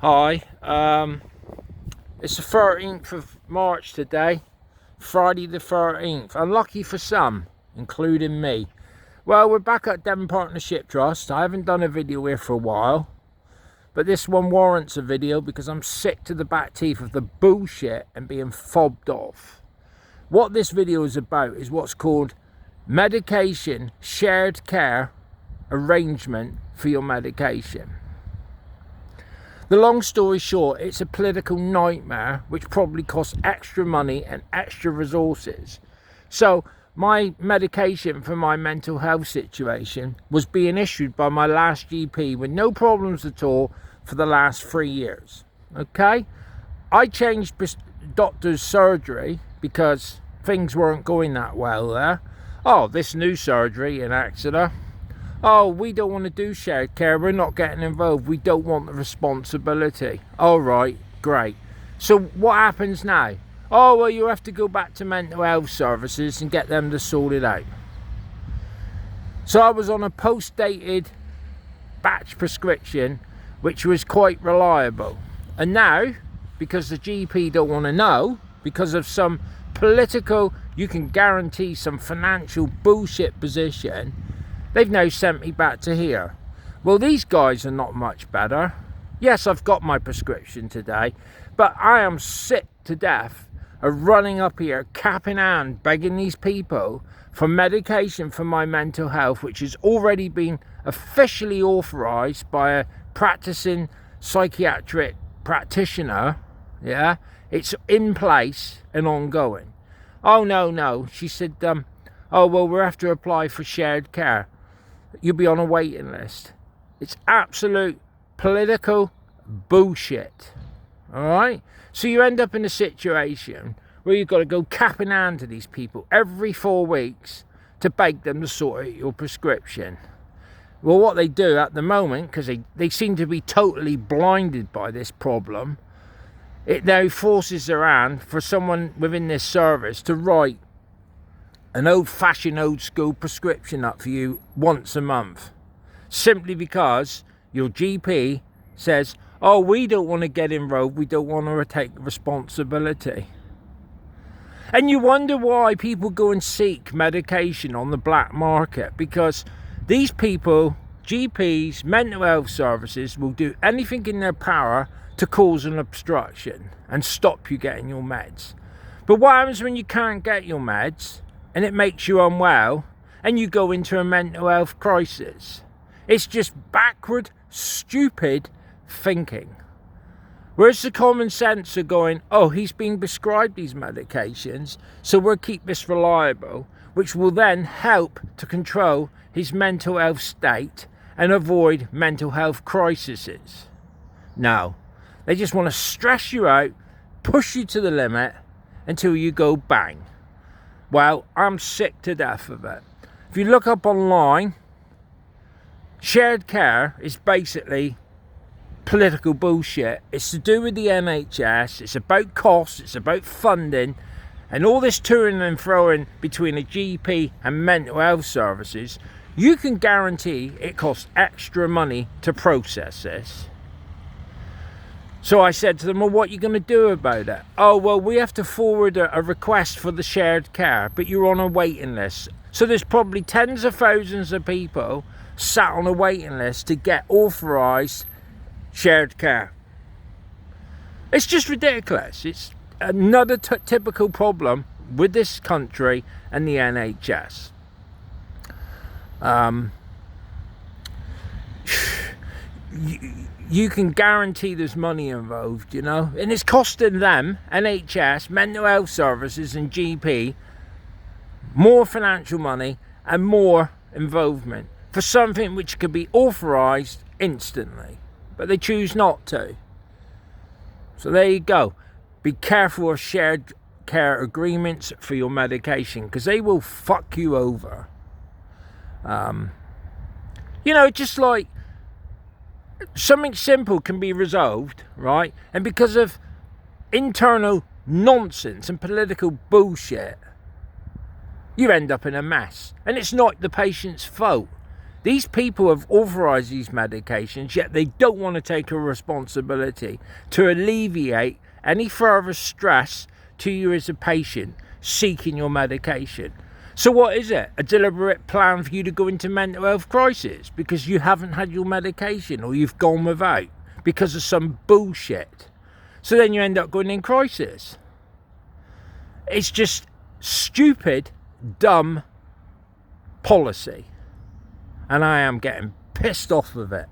Hi, it's the 13th of March today, Friday the 13th. Unlucky for some, including me. Well, we're back at Devon Partnership Trust. I haven't done a video here for a while, but this one warrants a video because I'm sick to the back teeth of the bullshit and being fobbed off. What this video is about is what's called medication shared care arrangement for your medication. The long story short, it's a political nightmare which probably costs extra money and extra resources. So my medication for my mental health situation was being issued by my last GP with no problems at all for the last 3 years. Okay? I changed doctor's surgery because things weren't going that well there. Oh, this new surgery in Exeter. Oh, we don't want to do shared care. We're not getting involved. We don't want the responsibility. All right, great. So what happens now? Oh, well, you have to go back to mental health services and get them to sort it out. So I was on a post-dated batch prescription, which was quite reliable. And now, because the GP don't want to know, because of some political, you can guarantee some financial bullshit position, they've now sent me back to here. Well, these guys are not much better. Yes, I've got my prescription today, but I am sick to death of running up here, cap in hand, begging these people for medication for my mental health, which has already been officially authorised by a practicing psychiatric practitioner. Yeah, it's in place and ongoing. Oh, no. She said, oh, well, we'll have to apply for shared care. You'll be on a waiting list. It's absolute political bullshit. All right? So you end up in a situation where you've got to go cap in hand to these people every 4 weeks to beg them to sort out your prescription. Well, what they do at the moment, because they seem to be totally blinded by this problem, it now forces their hand for someone within this service to write an old-fashioned, old-school prescription up for you once a month, simply because your GP says, oh, we don't want to get involved, we don't want to take responsibility. And you wonder why people go and seek medication on the black market, because these people, GPs, mental health services, will do anything in their power to cause an obstruction and stop you getting your meds. But what happens when you can't get your meds and it makes you unwell and you go into a mental health crisis? It's just backward, stupid thinking. Where's the common sense of going, oh, he's being prescribed these medications, so we'll keep this reliable, which will then help to control his mental health state and avoid mental health crises. No, they just want to stress you out, push you to the limit until you go bang. Well, I'm sick to death of it. If you look up online, shared care is basically political bullshit. It's to do with the NHS, it's about costs, it's about funding, and all this touring and throwing between a GP and mental health services. You can guarantee it costs extra money to process this. So I said to them, well, what are you going to do about it? Oh, well, we have to forward a request for the shared care, but you're on a waiting list. So there's probably tens of thousands of people sat on a waiting list to get authorised shared care. It's just ridiculous. It's another typical problem with this country and the NHS. You can guarantee there's money involved, you know, and it's costing them, NHS, mental health services and GP, more financial money and more involvement for something which could be authorised instantly, but they choose not to. So there you go. Be careful of shared care agreements for your medication, because they will fuck you over. You know, just like something simple can be resolved, right? And because of internal nonsense and political bullshit, you end up in a mess. And it's not the patient's fault. These people have authorised these medications, yet they don't want to take a responsibility to alleviate any further stress to you as a patient seeking your medication. So what is it? A deliberate plan for you to go into mental health crisis because you haven't had your medication, or you've gone without because of some bullshit. So then you end up going in crisis. It's just stupid, dumb policy. And I am getting pissed off with it.